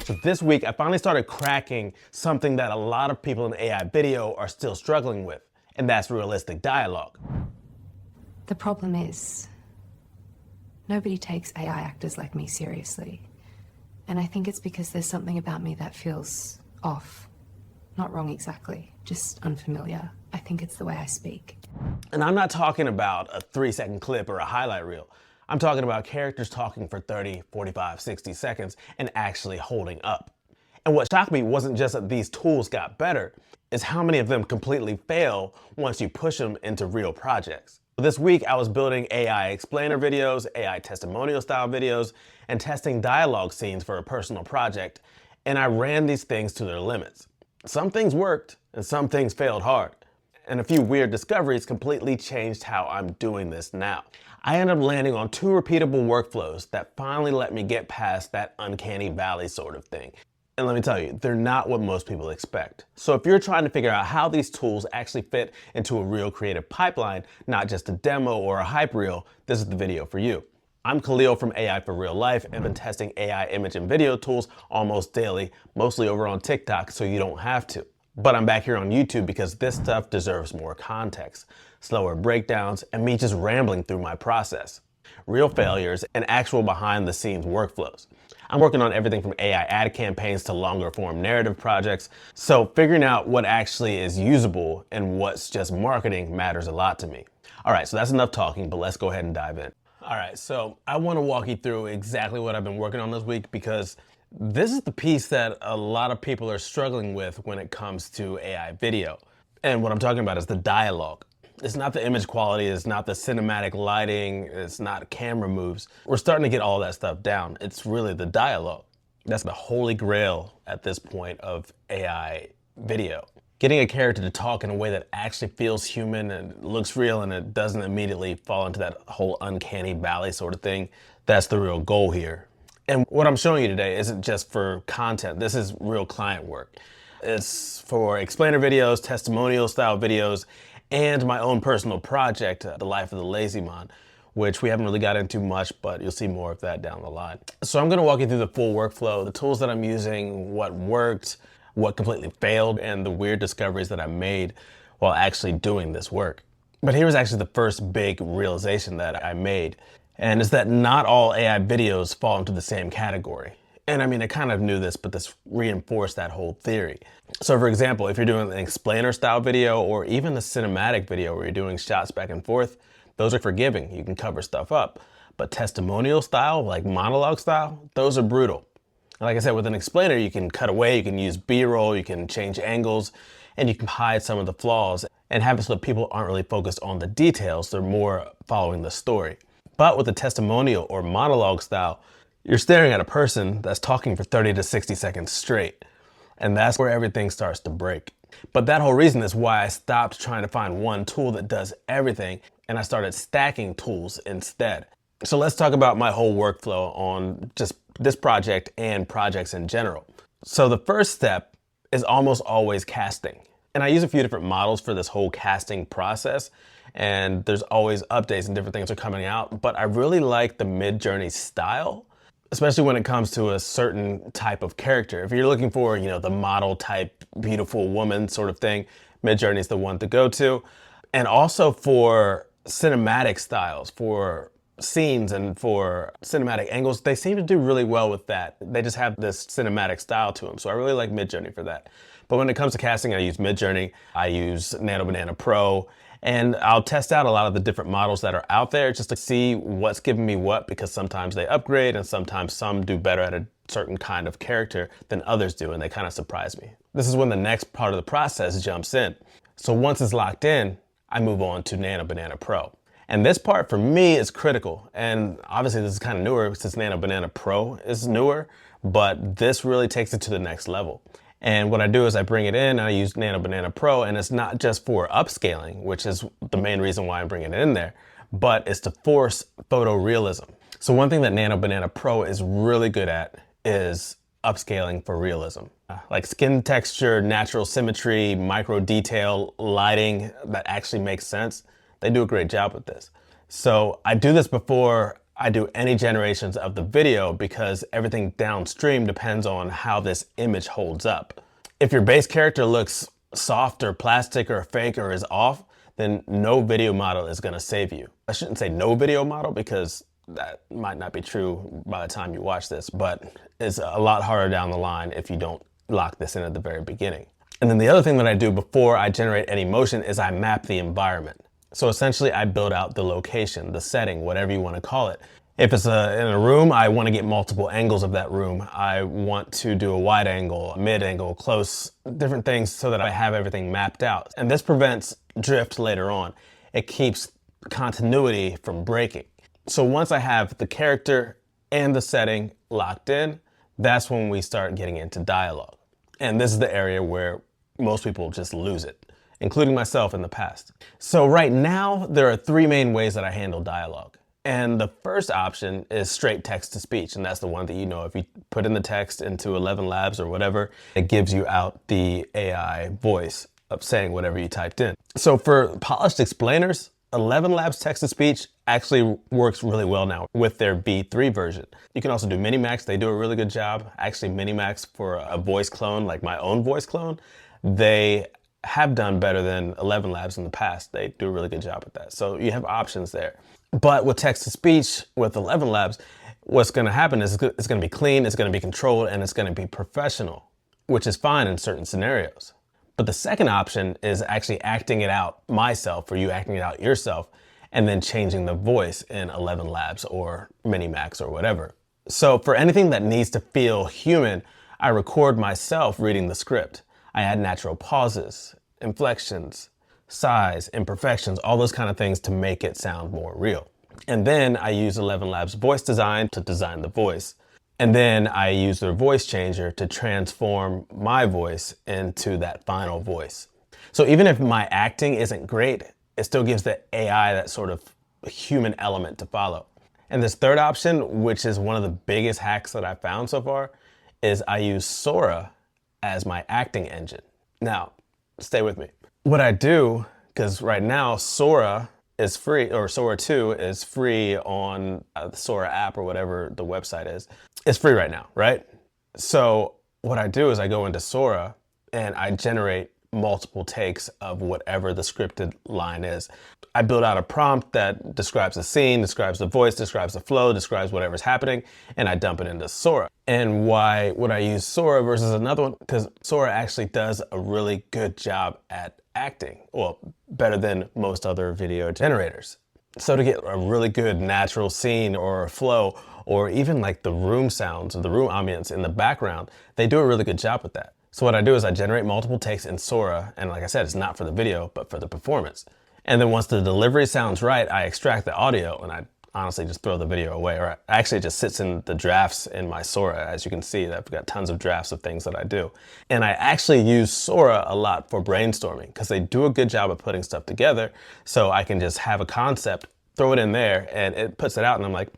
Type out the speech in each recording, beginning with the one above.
So this week, I finally started cracking something that a lot of people in AI video are still struggling with, and that's realistic dialogue. The problem is, nobody takes AI actors like me seriously. And I think it's because there's something about me that feels off. Not wrong exactly, just unfamiliar. I think it's the way I speak. And I'm not talking about a 3-second clip or a highlight reel. I'm talking about characters talking for 30, 45, 60 seconds and actually holding up. And what shocked me wasn't just that these tools got better, it's how many of them completely fail once you push them into real projects. This week, I was building AI explainer videos, AI testimonial style videos, and testing dialogue scenes for a personal project, and I ran these things to their limits. Some things worked, and some things failed hard. And a few weird discoveries completely changed how I'm doing this now. I ended up landing on 2 repeatable workflows that finally let me get past that uncanny valley sort of thing. And let me tell you, they're not what most people expect. So if you're trying to figure out how these tools actually fit into a real creative pipeline, not just a demo or a hype reel, this is the video for you. I'm Khalil from AI for Real Life and been testing AI image and video tools almost daily, mostly over on TikTok, so you don't have to. But I'm back here on YouTube because this stuff deserves more context, slower breakdowns, and me just rambling through my process. Real failures and actual behind the scenes workflows. I'm working on everything from AI ad campaigns to longer form narrative projects, so figuring out what actually is usable and what's just marketing matters a lot to me. All right, so that's enough talking, but let's go ahead and dive in. All right, so I want to walk you through exactly what I've been working on this week because this is the piece that a lot of people are struggling with when it comes to AI video. And what I'm talking about is the dialogue. It's not the image quality, it's not the cinematic lighting, it's not camera moves. We're starting to get all that stuff down. It's really the dialogue. That's the holy grail at this point of AI video. Getting a character to talk in a way that actually feels human and looks real and it doesn't immediately fall into that whole uncanny valley sort of thing, that's the real goal here. And what I'm showing you today isn't just for content, this is real client work. It's for explainer videos, testimonial style videos, and my own personal project, The Life of the Lazy Mon, which we haven't really got into much, but you'll see more of that down the line. So I'm gonna walk you through the full workflow, the tools that I'm using, what worked, what completely failed, and the weird discoveries that I made while actually doing this work. But here's actually the first big realization that I made, and it's that not all AI videos fall into the same category. And I mean, I kind of knew this, but this reinforced that whole theory. So for example, if you're doing an explainer style video or even a cinematic video where you're doing shots back and forth, those are forgiving, you can cover stuff up. But testimonial style, like monologue style, those are brutal. Like I said, with an explainer, you can cut away, you can use B-roll, you can change angles, and you can hide some of the flaws and have it so that people aren't really focused on the details, they're more following the story. But with a testimonial or monologue style, you're staring at a person that's talking for 30 to 60 seconds straight. And that's where everything starts to break. But that whole reason is why I stopped trying to find one tool that does everything and I started stacking tools instead. So let's talk about my whole workflow on just this project and projects in general. So the first step is almost always casting. And I use a few different models for this whole casting process. And there's always updates and different things are coming out. But I really like the Midjourney style, especially when it comes to a certain type of character. If you're looking for, the model type, beautiful woman sort of thing, Midjourney is the one to go to. And also for cinematic styles, for scenes and for cinematic angles, they seem to do really well with that. They just have this cinematic style to them. So I really like Midjourney for that. But when it comes to casting, I use Midjourney, I use Nano Banana Pro, and I'll test out a lot of the different models that are out there just to see what's giving me what, because sometimes they upgrade and sometimes some do better at a certain kind of character than others do, and they kind of surprise me. This is when the next part of the process jumps in. So once it's locked in, I move on to Nano Banana Pro. And this part for me is critical. And obviously this is kind of newer since Nano Banana Pro is newer, but this really takes it to the next level. And what I do is I bring it in and I use Nano Banana Pro, and it's not just for upscaling, which is the main reason why I'm bringing it in there, but it's to force photorealism. So one thing that Nano Banana Pro is really good at is upscaling for realism. Like skin texture, natural symmetry, micro detail, lighting that actually makes sense. They do a great job with this. So I do this before I do any generations of the video because everything downstream depends on how this image holds up. If your base character looks soft or plastic or fake or is off, then no video model is gonna save you. I shouldn't say no video model because that might not be true by the time you watch this, but it's a lot harder down the line if you don't lock this in at the very beginning. And then the other thing that I do before I generate any motion is I map the environment. So essentially I build out the location, the setting, whatever you want to call it. If it's in a room, I want to get multiple angles of that room. I want to do a wide angle, a mid angle, close, different things so that I have everything mapped out. And this prevents drift later on. It keeps continuity from breaking. So once I have the character and the setting locked in, that's when we start getting into dialogue. And this is the area where most people just lose it, including myself in the past. So right now, there are three main ways that I handle dialogue. And the first option is straight text to speech. And that's the one that, you know, if you put in the text into ElevenLabs or whatever, it gives you out the AI voice of saying whatever you typed in. So for polished explainers, ElevenLabs text to speech actually works really well now with their V3 version. You can also do Minimax. They do a really good job. Actually, Minimax for a voice clone, like my own voice clone, they have done better than ElevenLabs in the past. They do a really good job with that. So you have options there. But with text to speech, with ElevenLabs, what's gonna happen is it's gonna be clean, it's gonna be controlled, and it's gonna be professional, which is fine in certain scenarios. But the second option is actually acting it out myself, or you acting it out yourself, and then changing the voice in ElevenLabs or Minimax or whatever. So for anything that needs to feel human, I record myself reading the script. I add natural pauses, inflections, size, imperfections, all those kind of things to make it sound more real. And then I use ElevenLabs voice design to design the voice. And then I use their voice changer to transform my voice into that final voice. So even if my acting isn't great, it still gives the AI that sort of human element to follow. And this third option, which is one of the biggest hacks that I found so far, is I use Sora as my acting engine. Now, stay with me. What I do, because right now Sora is free, or Sora 2 is free on the Sora app or whatever the website is. It's free right now, right? So what I do is I go into Sora and I generate multiple takes of whatever the scripted line is. I build out a prompt that describes the scene, describes the voice, describes the flow, describes whatever's happening, and I dump it into Sora. And why would I use Sora versus another one? Because Sora actually does a really good job at acting, well, better than most other video generators. So to get a really good natural scene or flow, or even like the room sounds or the room ambience in the background, they do a really good job with that. So what I do is I generate multiple takes in Sora, and like I said, it's not for the video, but for the performance. And then once the delivery sounds right, I extract the audio and I honestly just throw the video away, or actually it just sits in the drafts in my Sora. As you can see, I've got tons of drafts of things that I do. And I actually use Sora a lot for brainstorming because they do a good job of putting stuff together. So I can just have a concept, throw it in there, and it puts it out, and I'm like,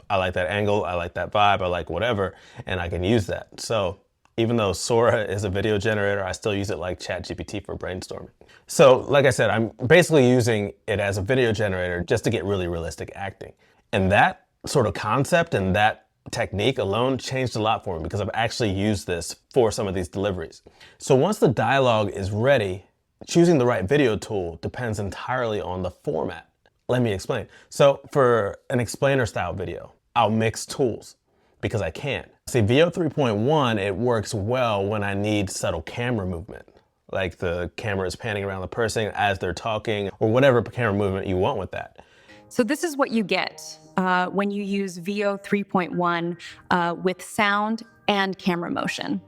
I like that angle, I like that vibe, I like whatever, and I can use that. So even though Sora is a video generator, I still use it like ChatGPT for brainstorming. So like I said, I'm basically using it as a video generator just to get really realistic acting. And that sort of concept and that technique alone changed a lot for me because I've actually used this for some of these deliveries. So once the dialogue is ready, choosing the right video tool depends entirely on the format. Let me explain. So for an explainer style video, I'll mix tools because I can. See, VO 3.1, it works well when I need subtle camera movement. Like the camera is panning around the person as they're talking, or whatever camera movement you want with that. So this is what you get when you use VO 3.1 with sound and camera motion.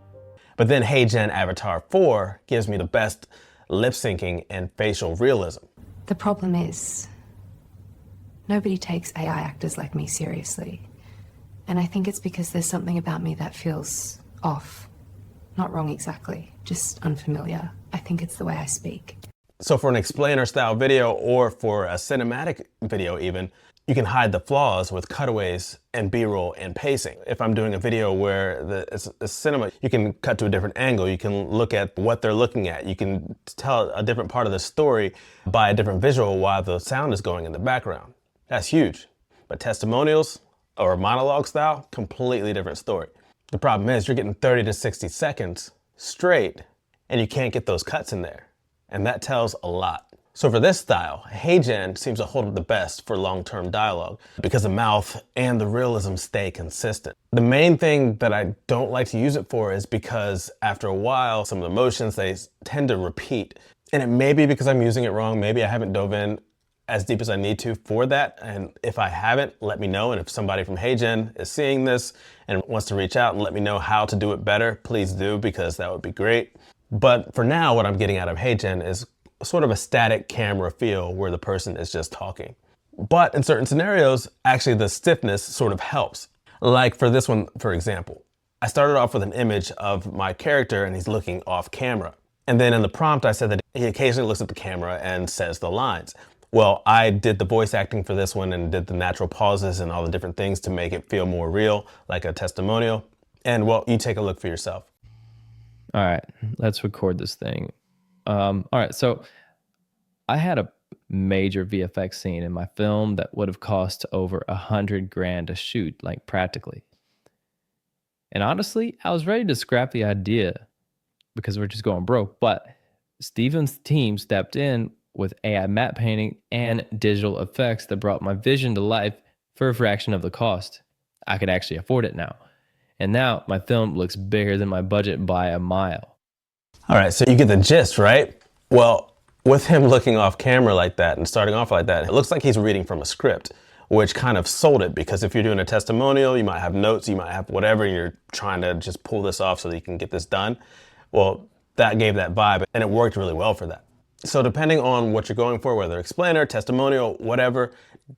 But then HeyGen Avatar 4 gives me the best lip syncing and facial realism. The problem is, nobody takes AI actors like me seriously. And I think it's because there's something about me that feels off. Not wrong exactly, just unfamiliar. I think it's the way I speak. So for an explainer style video, or for a cinematic video even, you can hide the flaws with cutaways and B-roll and pacing. If I'm doing a video where it's cinema, you can cut to a different angle, you can look at what they're looking at, you can tell a different part of the story by a different visual while the sound is going in the background. That's huge. But testimonials or monologue style, completely different story. The problem is you're getting 30 to 60 seconds straight and you can't get those cuts in there. And that tells a lot. So for this style, HeyGen seems to hold up the best for long-term dialogue because the mouth and the realism stay consistent. The main thing that I don't like to use it for is because after a while, some of the motions, they tend to repeat. And it may be because I'm using it wrong. Maybe I haven't dove in as deep as I need to for that. And if I haven't, let me know. And if somebody from HeyGen is seeing this and wants to reach out and let me know how to do it better, please do, because that would be great. But for now, what I'm getting out of HeyGen is sort of a static camera feel where the person is just talking. But in certain scenarios, actually the stiffness sort of helps. Like for this one, for example, I started off with an image of my character and he's looking off camera. And then in the prompt, I said that he occasionally looks at the camera and says the lines. Well, I did the voice acting for this one and did the natural pauses and all the different things to make it feel more real, like a testimonial. And well, you take a look for yourself. All right, let's record this thing. All right, so I had a major VFX scene in my film that would have cost over $100,000 to shoot, like practically. And honestly, I was ready to scrap the idea because we're just going broke. But Steven's team stepped in with AI matte painting and digital effects that brought my vision to life for a fraction of the cost. I could actually afford it now. And now my film looks bigger than my budget by a mile. All right, so you get the gist, right? Well, with him looking off camera like that and starting off like that, it looks like he's reading from a script, which kind of sold it, because if you're doing a testimonial, you might have notes, you might have whatever, you're trying to just pull this off so that you can get this done. Well, that gave that vibe and it worked really well for that. So depending on what you're going for, whether explainer, testimonial, whatever,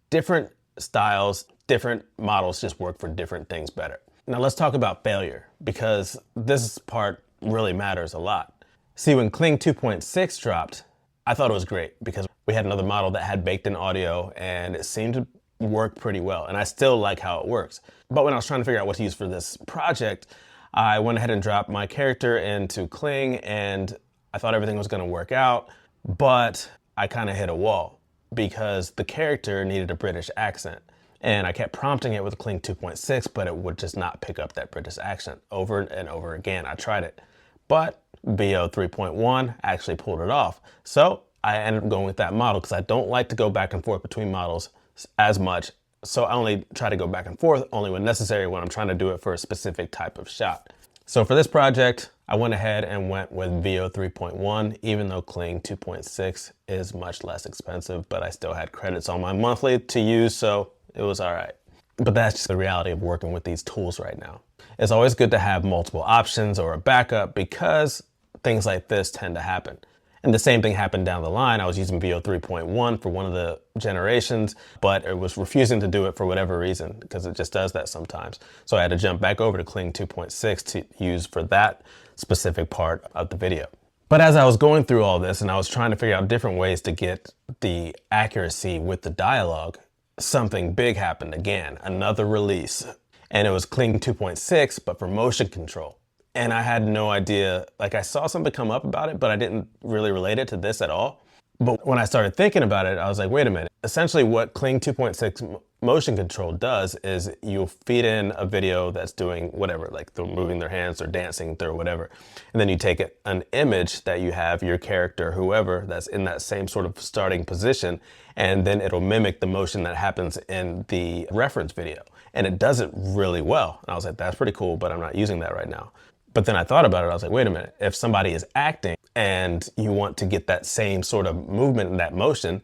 different styles, different models just work for different things better. Now let's talk about failure, because this part really matters a lot. See, when Kling 2.6 dropped, I thought it was great because we had another model that had baked in audio and it seemed to work pretty well. And I still like how it works. But when I was trying to figure out what to use for this project, I went ahead and dropped my character into Kling and I thought everything was gonna work out, but I kind of hit a wall because the character needed a British accent. And I kept prompting it with Kling 2.6, but it would just not pick up that British accent over and over again. I tried it, but VO 3.1 actually pulled it off. So I ended up going with that model because I don't like to go back and forth between models as much. So I only try to go back and forth only when necessary, when I'm trying to do it for a specific type of shot. So for this project, I went ahead and went with VO 3.1, even though Kling 2.6 is much less expensive, but I still had credits on my monthly to use, so it was all right. But that's just the reality of working with these tools right now. It's always good to have multiple options or a backup because things like this tend to happen. And the same thing happened down the line. I was using VO 3.1 for one of the generations, but it was refusing to do it for whatever reason, because it just does that sometimes. So I had to jump back over to Kling 2.6 to use for that specific part of the video. But as I was going through all this and I was trying to figure out different ways to get the accuracy with the dialogue, something big happened again, another release. And it was Kling 2.6, but for motion control. And I had no idea, like I saw something come up about it, but I didn't really relate it to this at all. But when I started thinking about it, I was like, wait a minute. Essentially what Kling 2.6 motion control does is you'll feed in a video that's doing whatever, like they're moving their hands or dancing or whatever. And then you take an image that you have, your character, whoever, that's in that same sort of starting position, and then it'll mimic the motion that happens in the reference video. And it does it really well. And I was like, that's pretty cool, but I'm not using that right now. But then I thought about it, I was like, wait a minute, if somebody is acting and you want to get that same sort of movement and that motion,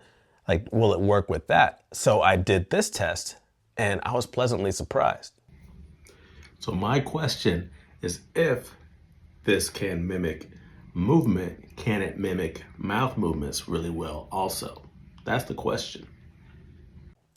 like, will it work with that? So I did this test and I was pleasantly surprised. So my question is, if this can mimic movement, can it mimic mouth movements really well also? That's the question.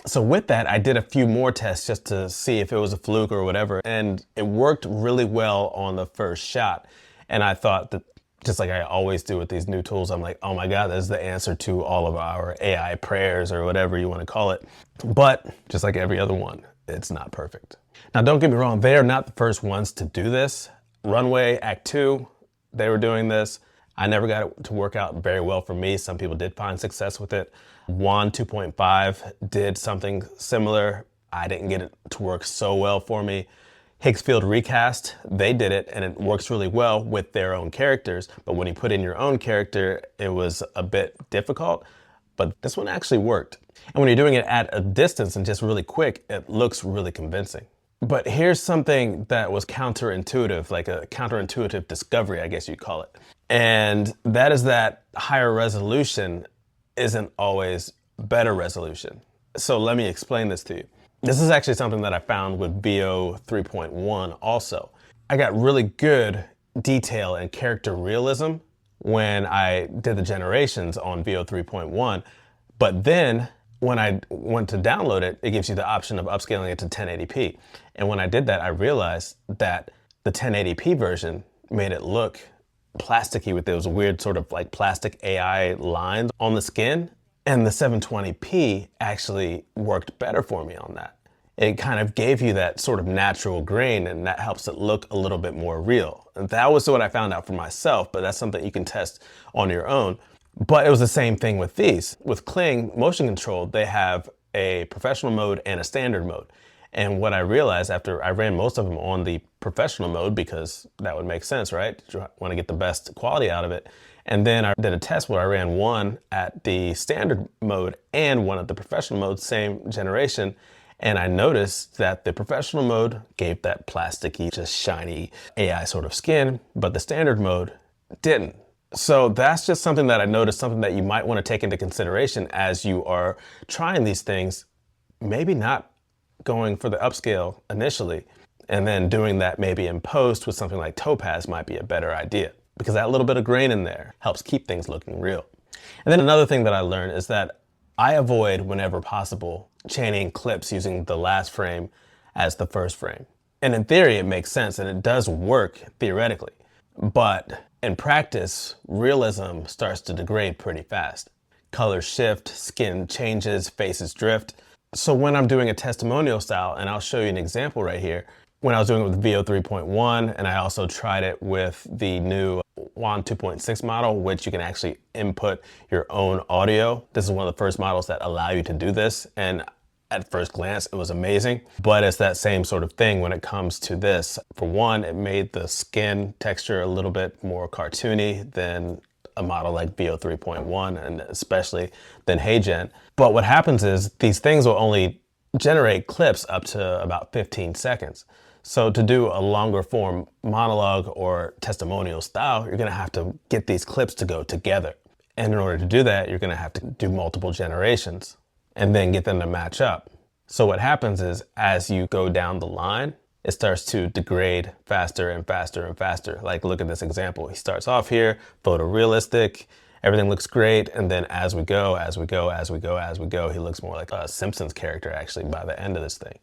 So with that, I did a few more tests just to see if it was a fluke or whatever, and it worked really well on the first shot. And I thought that, just like I always do with these new tools, I'm like, oh my God, this is the answer to all of our AI prayers or whatever you want to call it. But just like every other one, it's not perfect. Now, don't get me wrong, they are not the first ones to do this. Runway Act 2, they were doing this. I never got it to work out very well for me. Some people did find success with it. Wand 2.5 did something similar. I didn't get it to work so well for me. Higgsfield Recast, they did it and it works really well with their own characters, but when you put in your own character, it was a bit difficult, but this one actually worked. And when you're doing it at a distance and just really quick, it looks really convincing. But here's something that was counterintuitive, like a counterintuitive discovery, I guess you'd call it. And that is that higher resolution isn't always better resolution. So let me explain this to you. This is actually something that I found with VO 3.1 also. I got really good detail and character realism when I did the generations on VO 3.1, but then when I went to download it, it gives you the option of upscaling it to 1080p. And when I did that, I realized that the 1080p version made it look plasticky with those weird sort of like plastic AI lines on the skin. And the 720p actually worked better for me on that. It kind of gave you that sort of natural grain, and that helps it look a little bit more real. And that was what I found out for myself, but that's something you can test on your own. But it was the same thing with these. With Kling Motion Control, they have a professional mode and a standard mode. And what I realized after I ran most of them on the professional mode, because that would make sense, right? You want to get the best quality out of it. And then I did a test where I ran one at the standard mode and one at the professional mode, same generation. And I noticed that the professional mode gave that plasticky, just shiny AI sort of skin, but the standard mode didn't. So that's just something that I noticed, something that you might want to take into consideration as you are trying these things, maybe not going for the upscale initially, and then doing that maybe in post with something like Topaz might be a better idea, because that little bit of grain in there helps keep things looking real. And then another thing that I learned is that I avoid, whenever possible, chaining clips using the last frame as the first frame. And in theory, it makes sense and it does work theoretically. But in practice, realism starts to degrade pretty fast. Colors shift, skin changes, faces drift. So when I'm doing a testimonial style, and I'll show you an example right here, when I was doing it with VO 3.1, and I also tried it with the new WAN 2.6 model, which you can actually input your own audio. This is one of the first models that allow you to do this. And at first glance, it was amazing, but it's that same sort of thing when it comes to this. For one, it made the skin texture a little bit more cartoony than a model like VO 3.1, and especially than HeyGen. But what happens is these things will only generate clips up to about 15 seconds. So to do a longer form monologue or testimonial style, you're gonna have to get these clips to go together. And in order to do that, you're gonna have to do multiple generations and then get them to match up. So what happens is as you go down the line, it starts to degrade faster and faster and faster. Like look at this example. He starts off here, photorealistic, everything looks great. And then as we go, he looks more like a Simpsons character actually by the end of this thing.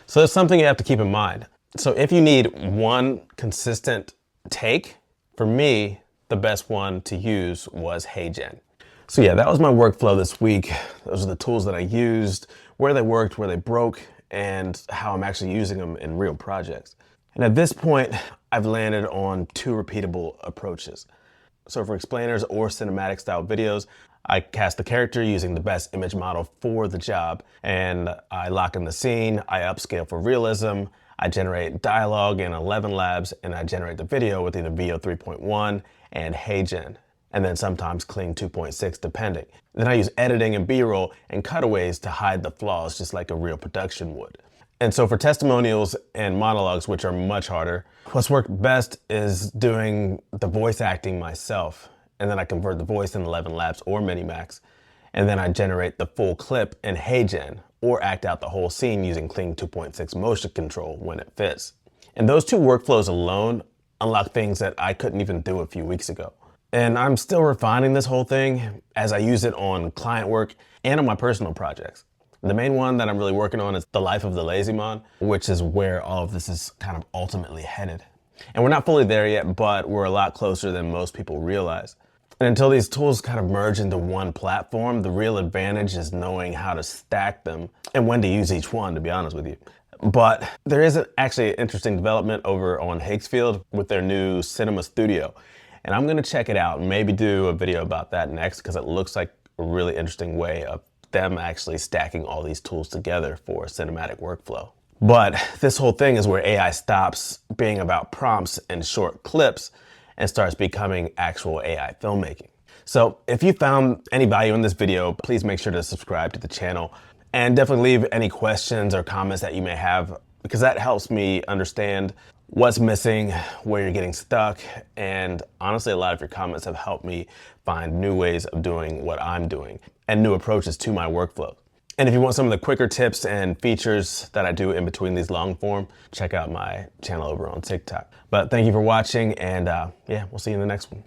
So it's something you have to keep in mind. So if you need one consistent take, for me, the best one to use was HeyGen. So yeah, that was my workflow this week. Those are the tools that I used, where they worked, where they broke, and how I'm actually using them in real projects. And at this point, I've landed on two repeatable approaches. So for explainers or cinematic style videos, I cast the character using the best image model for the job, and I lock in the scene, I upscale for realism, I generate dialogue in ElevenLabs, and I generate the video with either VO 3.1 and HeyGen, and then sometimes Kling 2.6 depending. Then I use editing and B-roll and cutaways to hide the flaws just like a real production would. And so for testimonials and monologues, which are much harder, what's worked best is doing the voice acting myself. And then I convert the voice in ElevenLabs or Minimax. And then I generate the full clip in HeyGen or act out the whole scene using Kling 2.6 Motion Control when it fits. And those two workflows alone unlock things that I couldn't even do a few weeks ago. And I'm still refining this whole thing as I use it on client work and on my personal projects. The main one that I'm really working on is The Life of the Lazy Mon, which is where all of this is kind of ultimately headed. And we're not fully there yet, but we're a lot closer than most people realize. And until these tools kind of merge into one platform, the real advantage is knowing how to stack them and when to use each one, to be honest with you. But there is actually an interesting development over on Higgsfield with their new Cinema Studio. And I'm gonna check it out and maybe do a video about that next because it looks like a really interesting way of them actually stacking all these tools together for cinematic workflow. But this whole thing is where AI stops being about prompts and short clips and starts becoming actual AI filmmaking. So if you found any value in this video, please make sure to subscribe to the channel and definitely leave any questions or comments that you may have, because that helps me understand what's missing, where you're getting stuck, and honestly, a lot of your comments have helped me find new ways of doing what I'm doing and new approaches to my workflow. And if you want some of the quicker tips and features that I do in between these long form, check out my channel over on TikTok. But thank you for watching, and yeah, we'll see you in the next one.